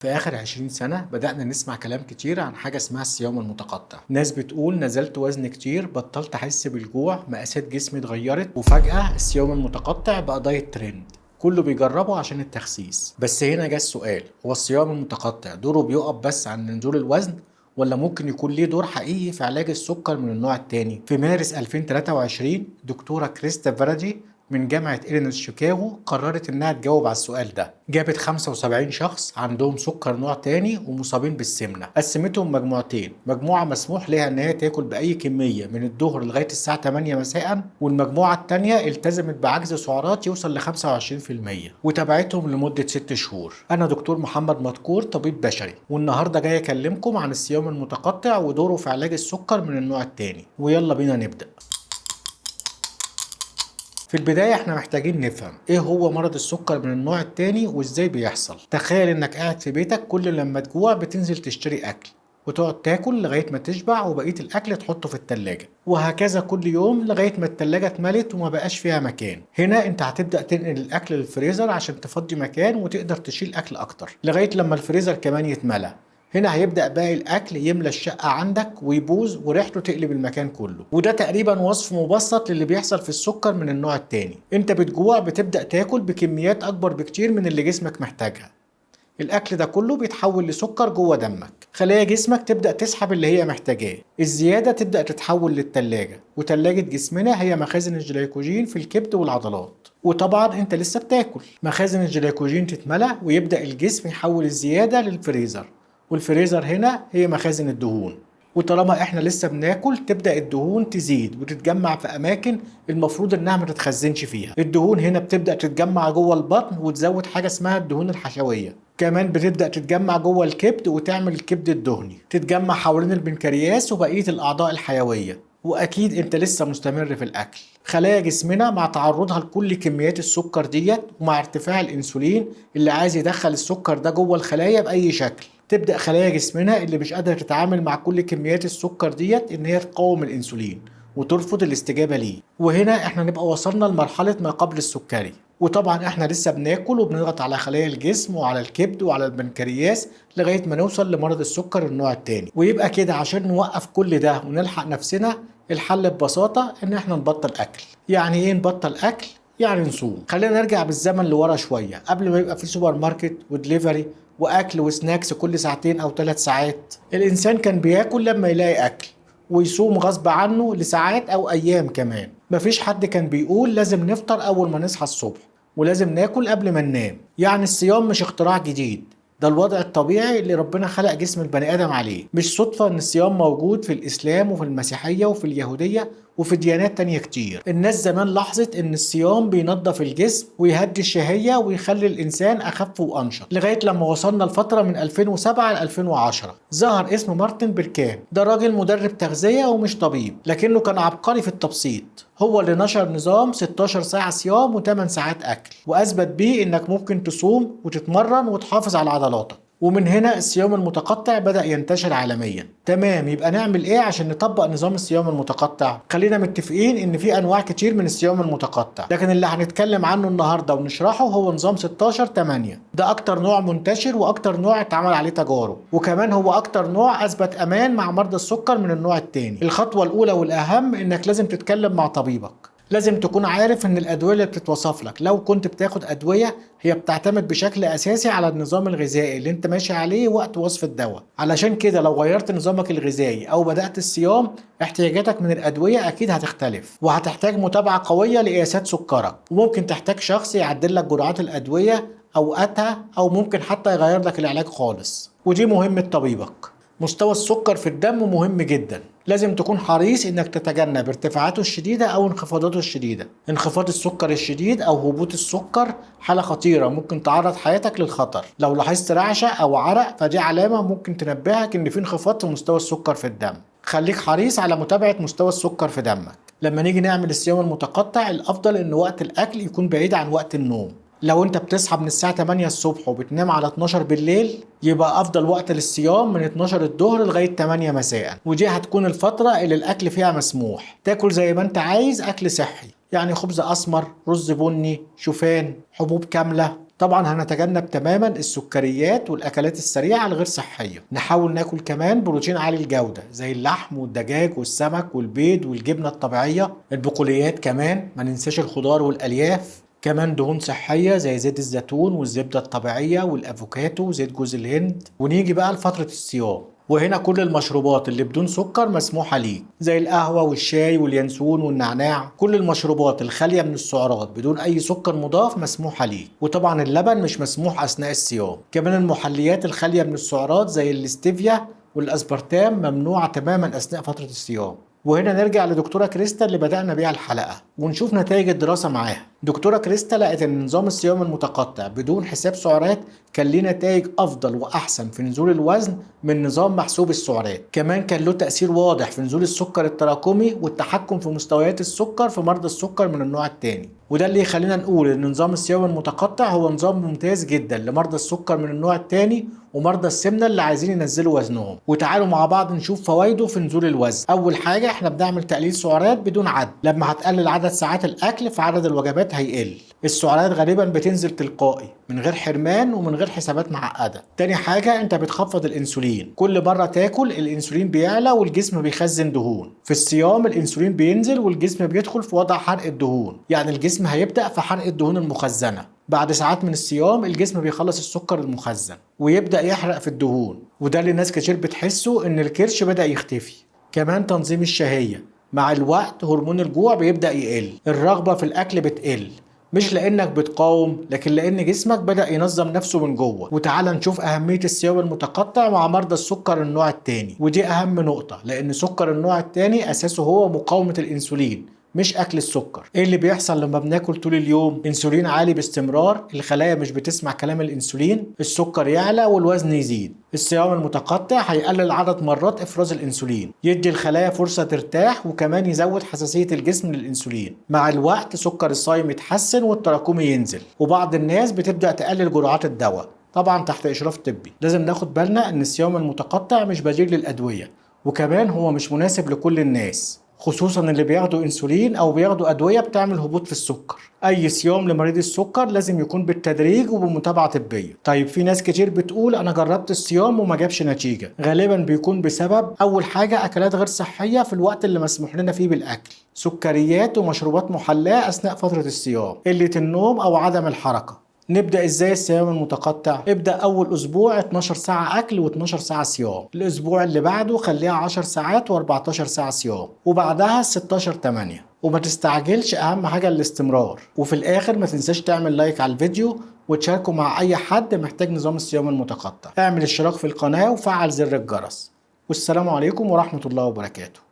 في آخر 20 سنة بدأنا نسمع كلام كتير عن حاجة اسمها الصيام المتقطع. ناس بتقول نزلت وزن كتير، بطلت أحس بالجوع، مقاسات جسمي اتغيرت، وفجأة الصيام المتقطع بقى دايت ترند كله بيجربه عشان التخسيس. بس هنا جه السؤال، هو الصيام المتقطع دوره بيقف بس عند نزول الوزن، ولا ممكن يكون ليه دور حقيقي في علاج السكر من النوع التاني؟ في مارس 2023 دكتورة كريستا فارادي من جامعة إلينوس شيكاغو قررت إنها تجاوب على السؤال ده. جابت 75 شخص عندهم سكر نوع تاني ومصابين بالسمنة، قسمتهم مجموعتين، مجموعة مسموح لها إن هي تاكل بأي كمية من الظهر لغاية الساعة 8 مساء، والمجموعة التانية التزمت بعجز سعرات يوصل ل 25%، وتابعتهم لمدة 6 شهور. أنا دكتور محمد مدكور، طبيب بشري، والنهاردة جاي أكلمكم عن الصيام المتقطع ودوره في علاج السكر من النوع التاني. ويلا بينا نبدأ. في البداية احنا محتاجين نفهم ايه هو مرض السكر من النوع التاني وازاي بيحصل. تخيل انك قاعد في بيتك، كل لما تجوع بتنزل تشتري اكل وتقعد تاكل لغاية ما تشبع، وبقية الاكل تحطه في التلاجة، وهكذا كل يوم لغاية ما التلاجة اتملت وما بقاش فيها مكان. هنا انت هتبدأ تنقل الاكل للفريزر عشان تفضي مكان وتقدر تشيل اكل اكتر، لغاية لما الفريزر كمان يتملى. هنا هيبدأ باقي الأكل يملى الشقة عندك ويبوظ وريحته تقلب المكان كله. وده تقريبا وصف مبسط للي بيحصل في السكر من النوع التاني. انت بتجوع بتبدأ تاكل بكميات أكبر بكتير من اللي جسمك محتاجها. الأكل ده كله بيتحول لسكر جوه دمك، خلايا جسمك تبدأ تسحب اللي هي محتاجاه، الزيادة تبدأ تتحول للتلاجة، وتلاجة جسمنا هي مخازن الجليكوجين في الكبد والعضلات. وطبعا انت لسه بتاكل، مخازن الجليكوجين تتملى ويبدأ الجسم يحول الزيادة للفريزر، والفريزر هنا هي مخازن الدهون. وطالما احنا لسه بناكل تبدأ الدهون تزيد وتتجمع في اماكن المفروض انها ما تتخزنش فيها. الدهون هنا بتبدأ تتجمع جوه البطن وتزود حاجة اسمها الدهون الحشوية. كمان بتبدأ تتجمع جوه الكبد وتعمل الكبد الدهني، تتجمع حوالين البنكرياس وبقية الأعضاء الحيوية. وأكيد أنت لسه مستمر في الأكل. خلايا جسمنا مع تعرضها لكل كميات السكر ديت، ومع ارتفاع الأنسولين اللي عايز يدخل السكر ده جوه الخلايا بأي شكل، تبدأ خلايا جسمنا اللي مش قادرة تتعامل مع كل كميات السكر ديت إن هي تقاوم الأنسولين وترفض الاستجابة ليه. وهنا احنا نبقى وصلنا لمرحلة ما قبل السكري. وطبعا احنا لسه بناكل وبنضغط على خلايا الجسم وعلى الكبد وعلى البنكرياس لغاية ما نوصل لمرض السكر النوع التاني. ويبقى كده عشان نوقف كل ده ونلحق نفسنا، الحل ببساطة ان احنا نبطل اكل. يعني ايه نبطل اكل؟ يعني نصوم. خلينا نرجع بالزمن لورا شوية، قبل ما يبقى في سوبر ماركت ودليفري واكل وسناكس كل ساعتين او 3 ساعات. الانسان كان بياكل لما يلاقي اكل، ويصوم غصب عنه لساعات او ايام كمان. مفيش حد كان بيقول لازم نفطر اول ما نصحى الصبح ولازم ناكل قبل ما ننام. يعني الصيام مش اختراع جديد، ده الوضع الطبيعي اللي ربنا خلق جسم البني آدم عليه. مش صدفة إن الصيام موجود في الإسلام وفي المسيحية وفي اليهودية وفي ديانات تانية كتير. الناس زمان لاحظت إن الصيام بينظف الجسم ويهدي الشهية ويخلي الإنسان أخف وأنشط، لغاية لما وصلنا لفترة من 2007 ل 2010 ظهر اسم مارتن بيركان. ده راجل مدرب تغذية ومش طبيب، لكنه كان عبقري في التبسيط. هو اللي نشر نظام 16 ساعة صيام و8 ساعات أكل، وأثبت بيه إنك ممكن تصوم وتتمرن وتحافظ على عضلاتك. ومن هنا الصيام المتقطع بدأ ينتشر عالميا. تمام، يبقى نعمل ايه عشان نطبق نظام الصيام المتقطع؟ خلينا متفقين ان في انواع كتير من الصيام المتقطع، لكن اللي هنتكلم عنه النهارده ونشرحه هو نظام 16/8. ده اكتر نوع منتشر واكتر نوع اتعمل عليه تجارب، وكمان هو اكتر نوع اثبت امان مع مرضى السكر من النوع التاني. الخطوة الاولى والاهم انك لازم تتكلم مع طبيبك. لازم تكون عارف ان الادويه اللي بتتوصف لك، لو كنت بتاخد ادويه، هي بتعتمد بشكل اساسي على النظام الغذائي اللي انت ماشي عليه وقت وصف الدواء. علشان كده لو غيرت نظامك الغذائي او بدأت الصيام، احتياجاتك من الادويه اكيد هتختلف، وهتحتاج متابعه قويه لقياسات سكرك، وممكن تحتاج شخص يعدل لك جرعات الادويه اوقاتها، او ممكن حتى يغير لك العلاج خالص. ودي مهمه طبيبك. مستوى السكر في الدم مهم جدا، لازم تكون حريص انك تتجنب ارتفاعاته الشديدة او انخفاضاته الشديدة. انخفاض السكر الشديد او هبوط السكر حالة خطيرة ممكن تعرض حياتك للخطر. لو لاحظت رعشة او عرق فدي علامة ممكن تنبهك ان في انخفاض في مستوى السكر في الدم. خليك حريص على متابعة مستوى السكر في دمك. لما نيجي نعمل الصيام المتقطع، الافضل ان وقت الاكل يكون بعيد عن وقت النوم. لو انت بتصحى من الساعة 8 الصبح وبتنام على 12 بالليل، يبقى افضل وقت للصيام من 12 الظهر لغاية 8 مساء، ودي هتكون الفترة اللي الاكل فيها مسموح. تاكل زي ما انت عايز، اكل صحي، يعني خبز اسمر، رز بني، شوفان، حبوب كاملة. طبعا هنتجنب تماما السكريات والاكلات السريعه الغير صحيه. نحاول ناكل كمان بروتين عالي الجوده زي اللحم والدجاج والسمك والبيض والجبنه الطبيعيه، البقوليات كمان، ما ننساش الخضار والالياف. كمان دهون صحية زي زيت الزيتون والزبدة الطبيعية والأفوكاتو وزيت جوز الهند. ونيجي بقى لفترة الصيام، وهنا كل المشروبات اللي بدون سكر مسموحة ليك زي القهوة والشاي واليانسون والنعناع. كل المشروبات الخالية من السعرات بدون أي سكر مضاف مسموحة ليك. وطبعا اللبن مش مسموح أثناء الصيام. كمان المحليات الخالية من السعرات زي الاستيفيا والأسبرتام ممنوعة تماما أثناء فترة الصيام. وهنا نرجع لدكتورة كريستا اللي بدأنا بيها الحلقة ونشوف نتائج الدراسة معاها. دكتورة كريستا لقت ان نظام الصيام المتقطع بدون حساب سعرات كان ليه نتائج افضل واحسن في نزول الوزن من نظام محسوب السعرات. كمان كان له تأثير واضح في نزول السكر التراكمي والتحكم في مستويات السكر في مرضى السكر من النوع الثاني. وده اللي يخلينا نقول ان نظام الصيام المتقطع هو نظام ممتاز جدا لمرضى السكر من النوع الثاني ومرضى السمنة اللي عايزين ينزلوا وزنهم. وتعالوا مع بعض نشوف فوائده في نزول الوزن. اول حاجة احنا بنعمل تقليل سعرات بدون عد. لما هتقلل عدد ساعات الاكل فعدد الوجبات هيقل. السعرات غالبا بتنزل تلقائي من غير حرمان ومن غير حسابات معقدة. تاني حاجة انت بتخفض الانسولين. كل مرة تاكل الانسولين بيعلى والجسم بيخزن دهون. في الصيام الانسولين بينزل والجسم بيدخل في وضع حرق الدهون، يعني الجسم هيبدأ في حرق الدهون المخزنة. بعد ساعات من الصيام الجسم بيخلص السكر المخزن ويبدأ يحرق في الدهون، وده اللي ناس كتير بتحسه ان الكرش بدأ يختفي. كمان تنظيم الشهية، مع الوقت هرمون الجوع بيبدأ يقل، الرغبة في الأكل بتقل، مش لانك بتقاوم لكن لان جسمك بدأ ينظم نفسه من جوه. وتعال نشوف اهمية الصيام المتقطع مع مرضى السكر النوع الثاني، ودي اهم نقطة لان سكر النوع الثاني اساسه هو مقاومة الانسولين مش اكل السكر. ايه اللي بيحصل لما بناكل طول اليوم؟ انسولين عالي باستمرار، الخلايا مش بتسمع كلام الانسولين، السكر يعلى والوزن يزيد. الصيام المتقطع هيقلل عدد مرات افراز الانسولين، يدي الخلايا فرصة ترتاح، وكمان يزود حساسية الجسم للانسولين. مع الوقت سكر الصايم يتحسن والتراكمي ينزل، وبعض الناس بتبدأ تقلل جرعات الدواء طبعا تحت اشراف طبي. لازم ناخد بالنا ان الصيام المتقطع مش بديل للادوية، وكمان هو مش مناسب لكل الناس، خصوصا اللي بياخدوا انسولين او بياخدوا ادويه بتعمل هبوط في السكر. اي صيام لمريض السكر لازم يكون بالتدريج وبمتابعه طبيه. طيب في ناس كتير بتقول انا جربت الصيام وما جابش نتيجه. غالبا بيكون بسبب اول حاجه اكلات غير صحيه في الوقت اللي مسموح لنا فيه بالاكل، سكريات ومشروبات محلاه اثناء فتره الصيام، قله النوم او عدم الحركه. نبدأ ازاي الصيام المتقطع؟ ابدأ أول أسبوع 12 ساعة أكل و12 ساعة صيام، الأسبوع اللي بعده خليها 10 ساعات و14 ساعة صيام، وبعدها 16/8. وما تستعجلش، أهم حاجة الاستمرار. وفي الآخر ما تنساش تعمل لايك على الفيديو وتشاركه مع أي حد محتاج نظام الصيام المتقطع. اعمل اشتراك في القناة وفعل زر الجرس. والسلام عليكم ورحمة الله وبركاته.